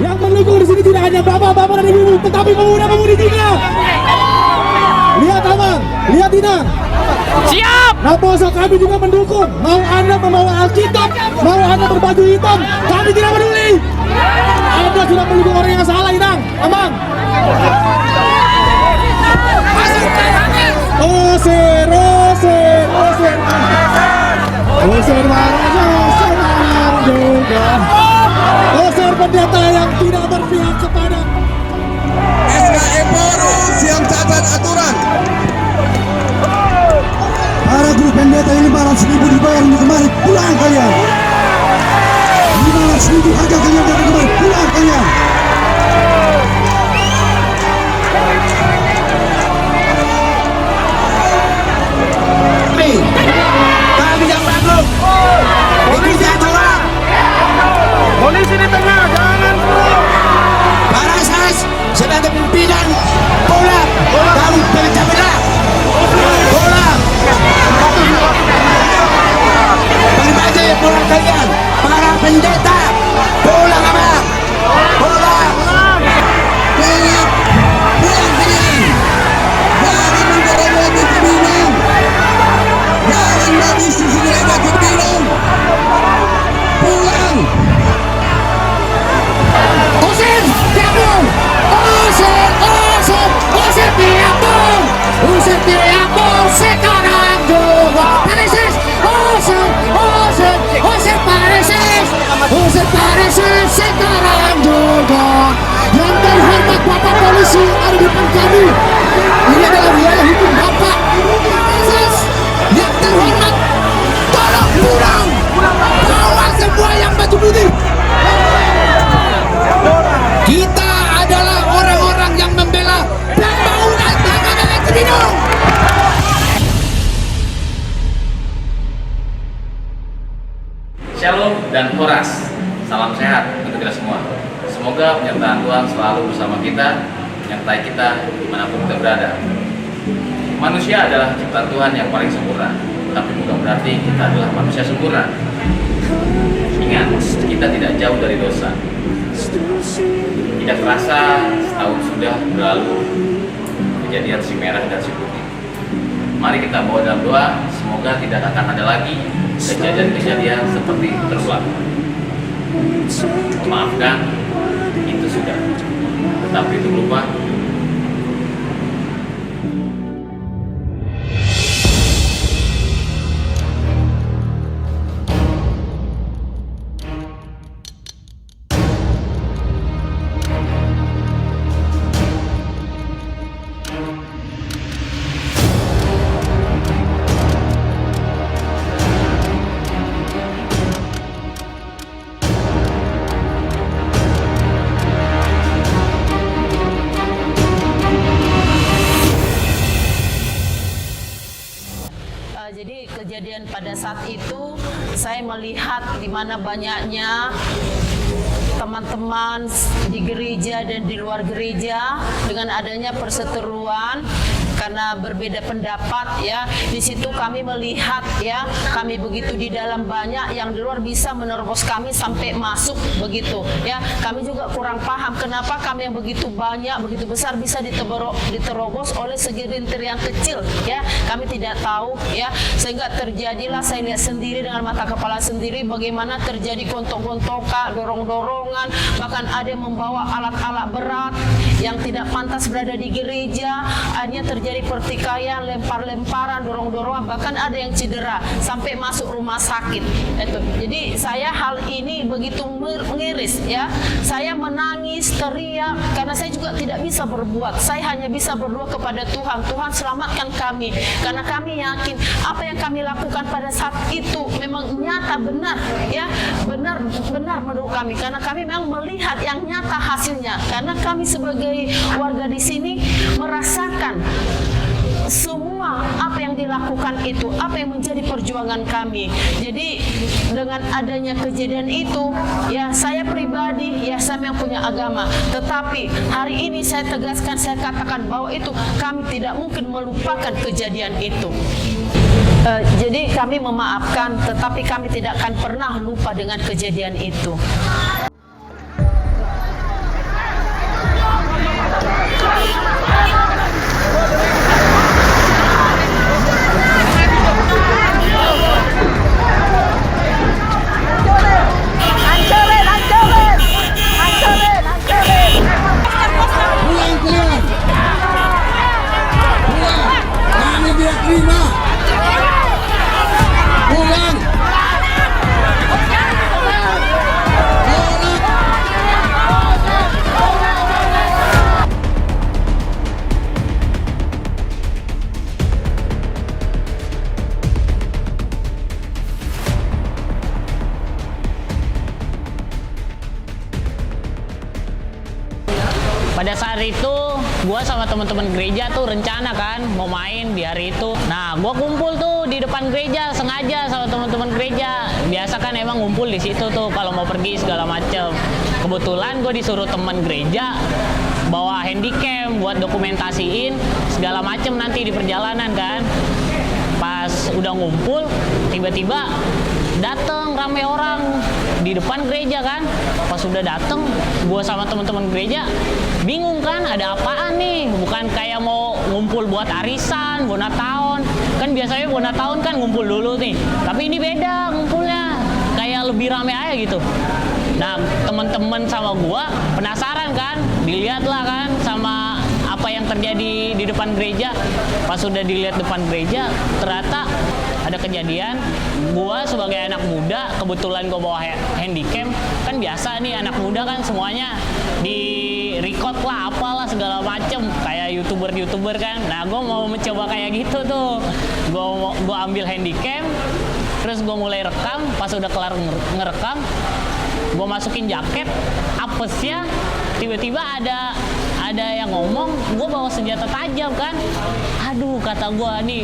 Yang mendukung di sini tidak hanya bapak-bapak dan ibu-ibu, tetapi pemuda-pemudi juga. Lihat Amang, lihat Inang. Siap. Naposo kami juga mendukung. Mau Anda membawa Alkitab, mau Anda berbaju hitam, kami tidak peduli. Anda sudah mendukung orang yang salah, Inang. Amang. Oser, oser, oser. Oser marah juga. Oser pendeta yang tidak berpihak kepada SKE Porus yang cacat aturan. Para guru pendeta ini 500.000 dibayar untuk kembali pulang kalian. 500.000 harga kalian dari kembali pulang kalian. Kami yang bagus. Indonesia juara. Polisi di tengah, jangan turun. Para asas sebagai pimpinan bola kamu pecah belah bola berbagai bola kalian para pendeta bola apa bola pulang pulang kalian jangan mengeremehkan kebingung jangan mengisi segala kebingung pulang. Usir Tiambung, usir Tiambung, usir Tiambung sekarang juga. Paresis, usir Paresis sekarang juga. Yang terhormat Bapak Polisi ada di depan kami. Ini adalah wilayah hukum Bapak. Paresis yang terhormat, tolong pulang, bawa semua yang baju putih. Kita adalah orang-orang yang membela pembangunan Tangerang Cibinong. Shalom dan Horas, salam sehat untuk kita semua. Semoga penyertaan Tuhan selalu bersama kita, menyertai kita dimanapun kita berada. Manusia adalah ciptaan Tuhan yang paling sempurna, tapi bukan berarti kita adalah manusia sempurna. Ingat, kita tidak jauh dari dosa. Tidak terasa setahun sudah berlalu kejadian si merah dan si putih. Mari kita bawa dalam doa, semoga tidak akan ada lagi kejadian-kejadian seperti itu terulang. Maafkan, itu sudah. Tetapi itu lupa. Jadi kejadian pada saat itu saya melihat di mana banyaknya teman-teman di gereja dan di luar gereja dengan adanya perseteruan karena berbeda pendapat ya. Di situ kami melihat ya, kami begitu di dalam banyak yang di luar bisa menerobos kami sampai masuk begitu ya. Kami juga kurang paham kenapa kami yang begitu banyak, begitu besar bisa diterobos oleh segelintir yang kecil ya. Kami tidak tahu ya, sehingga terjadilah saya lihat sendiri dengan mata kepala sendiri bagaimana terjadi gontok-gontokan, dorong-dorongan, bahkan ada yang membawa alat-alat berat yang tidak pantas berada di gereja. Akhirnya terjadi pertikaian, lempar-lemparan, dorong-dorongan, bahkan ada yang cedera sampai masuk rumah sakit. Itu. Jadi saya hal ini begitu mengiris ya. Saya menangis, teriak karena saya juga tidak bisa berbuat. Saya hanya bisa berdoa kepada Tuhan. Tuhan selamatkan kami karena kami yakin apa yang kami lakukan pada saat itu memang nyata benar ya, benar menurut kami karena kami memang melihat yang nyata hasilnya karena kami sebagai warga di sini merasakan semua apa yang dilakukan itu, apa yang menjadi perjuangan kami. Jadi dengan adanya kejadian itu, ya saya pribadi, ya saya yang punya agama. Tetapi hari ini saya tegaskan, saya katakan bahwa itu kami tidak mungkin melupakan kejadian itu. Jadi kami memaafkan, tetapi kami tidak akan pernah lupa dengan kejadian itu. Pulang kalian. Pulang. Kami tidak terima. Pulang. Pada saat itu, gue sama teman-teman gereja tuh rencana kan mau main di hari itu. Nah, gue kumpul tuh di depan gereja sengaja sama teman-teman gereja. Biasa kan emang ngumpul di situ tuh kalau mau pergi segala macem. Kebetulan gue disuruh teman gereja bawa handycam buat dokumentasiin segala macem nanti di perjalanan kan. Pas udah ngumpul, tiba-tiba dateng rame orang di depan gereja kan. Pas udah dateng, gue sama teman-teman gereja bingung kan, ada apaan nih? Bukan kayak mau ngumpul buat arisan, bonataun. Kan biasanya bonataun kan ngumpul dulu nih. Tapi ini beda ngumpulnya, kayak lebih rame aja gitu. Nah, teman-teman sama gue penasaran kan, dilihat lah kan sama apa yang terjadi di depan gereja. Pas sudah dilihat depan gereja, ternyata ada kejadian. Gua sebagai anak muda, kebetulan gua bawa handycam. Kan biasa nih anak muda kan semuanya di record lah, apalah segala macem kayak youtuber kan. Nah, gua mau mencoba kayak gitu tuh. Gua ambil handycam, terus gua mulai rekam. Pas udah kelar ngerekam, gua masukin jaket, apesnya tiba-tiba ada yang ngomong, gue bawa senjata tajam kan. Aduh, kata gue nih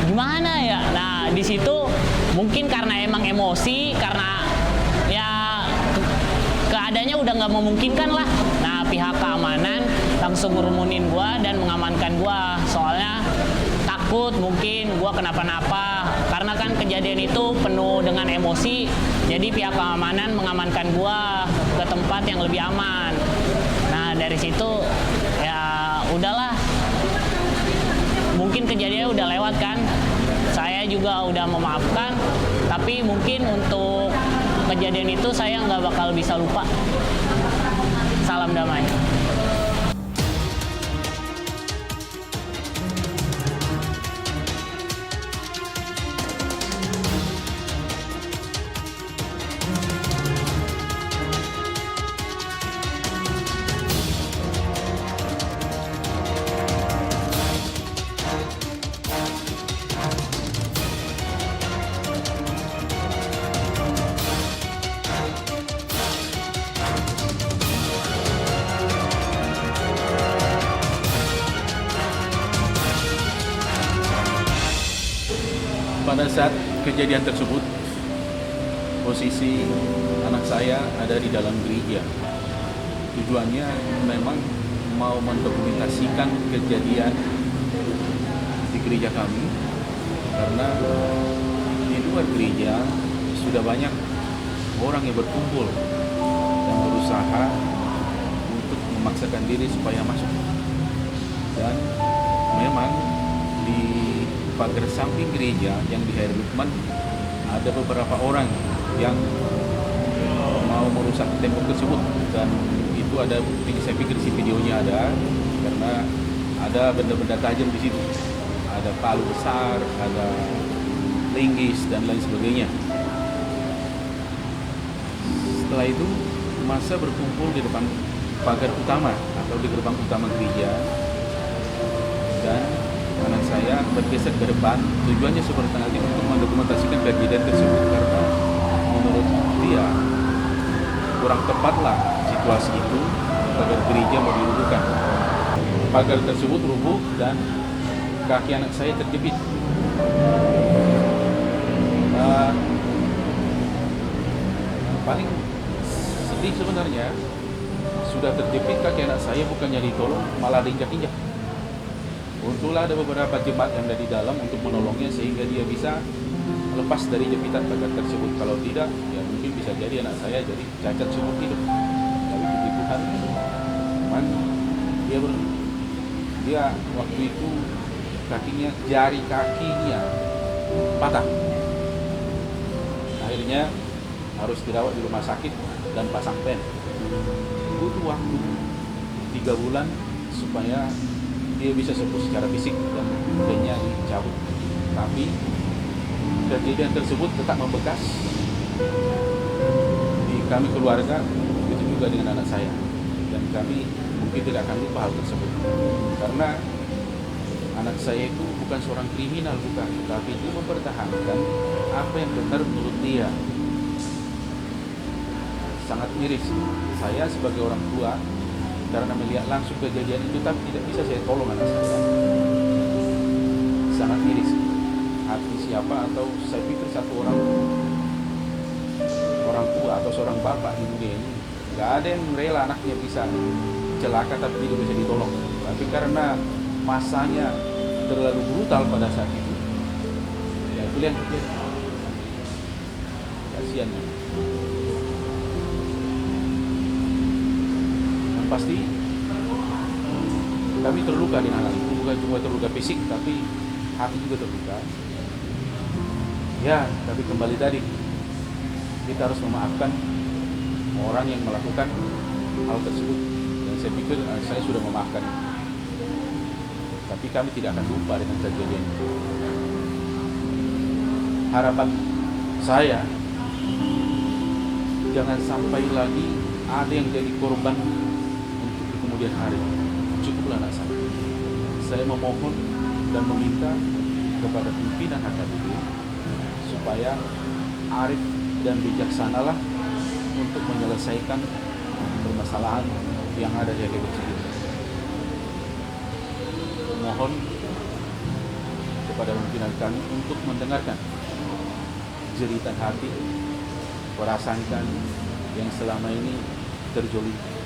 gimana ya. Nah, di situ mungkin karena emang emosi, karena ya keadaannya udah nggak memungkinkan lah. Nah, pihak keamanan langsung ngerumunin gue dan mengamankan gue. Soalnya takut mungkin gue kenapa-napa. Karena kan kejadian itu penuh dengan emosi. Jadi pihak keamanan mengamankan gue ke tempat yang lebih aman. Nah, dari situ ya udahlah, mungkin kejadiannya udah lewat kan, saya juga udah memaafkan, tapi mungkin untuk kejadian itu saya nggak bakal bisa lupa. Salam damai. Pada saat kejadian tersebut, posisi anak saya ada di dalam gereja. Tujuannya memang mau mendokumentasikan kejadian di gereja kami, karena di luar gereja sudah banyak orang yang berkumpul dan berusaha untuk memaksakan diri supaya masuk. Dan memang di pagar samping gereja yang di Hair Lukman ada beberapa orang yang mau merusak tembok tersebut, dan itu ada bukti. Saya pikir si videonya ada, karena ada benda-benda tajam di situ, ada palu besar, ada linggis dan lain sebagainya. Setelah itu massa berkumpul di depan pagar utama atau di gerbang utama gereja, dan anak saya bergeser ke depan. Tujuannya seperti tadi untuk mendokumentasikan kejadian tersebut, karena menurut dia kurang tepatlah situasi itu pagar gereja mau dirubuhkan. Pagar tersebut rubuh dan kaki anak saya terjepit. Paling sedih sebenarnya, sudah terjepit kaki anak saya, bukannya ditolong malah diinjak-injak. Untunglah ada beberapa jemaat yang ada di dalam untuk menolongnya sehingga dia bisa lepas dari jepitan pagar tersebut. Kalau tidak, ya mungkin bisa jadi anak saya jadi cacat seumur hidup. Tapi puji Tuhan, memang Dia waktu itu jari kakinya patah. Akhirnya harus dirawat di rumah sakit dan pasang pen. Butuh waktu 3 bulan supaya dia bisa sembuh secara fisik dan pennya dicabut. Tapi kejadian tersebut tetap membekas di kami keluarga, begitu juga dengan anak saya. Dan kami mungkin tidak akan lupa hal tersebut. Karena anak saya itu bukan seorang kriminal, bukan, tapi dia mempertahankan apa yang benar menurut dia. Sangat miris. Saya sebagai orang tua, karena melihat langsung kejadian itu, tapi tidak bisa saya tolong anak saya. Sangat miris. Hati siapa, atau saya pikir satu orang tua atau seorang bapak di dunia ini, gak ada yang rela anaknya bisa celaka tapi tidak bisa ditolong. Tapi karena masanya terlalu brutal pada saat itu, ya itu yang terjadi. Kasihan ya. Dan pasti kami terluka dengan hal itu, bukan cuma terluka fisik tapi hati juga terluka. Ya, tapi kembali tadi, kita harus memaafkan orang yang melakukan hal tersebut. Dan saya pikir saya sudah memaafkan. Tapi kami tidak akan lupa dengan kejadian itu. Harapan saya, jangan sampai lagi ada yang jadi korban untuk di kemudian hari. Cukuplah anak saya. Saya memohon dan meminta kepada pimpinan HKBP supaya arif dan bijaksanalah untuk menyelesaikan permasalahan yang ada di HKBP ini. Mohon kepada pimpinan kami untuk mendengarkan jeritan hati, perasaan kami yang selama ini terjolimi.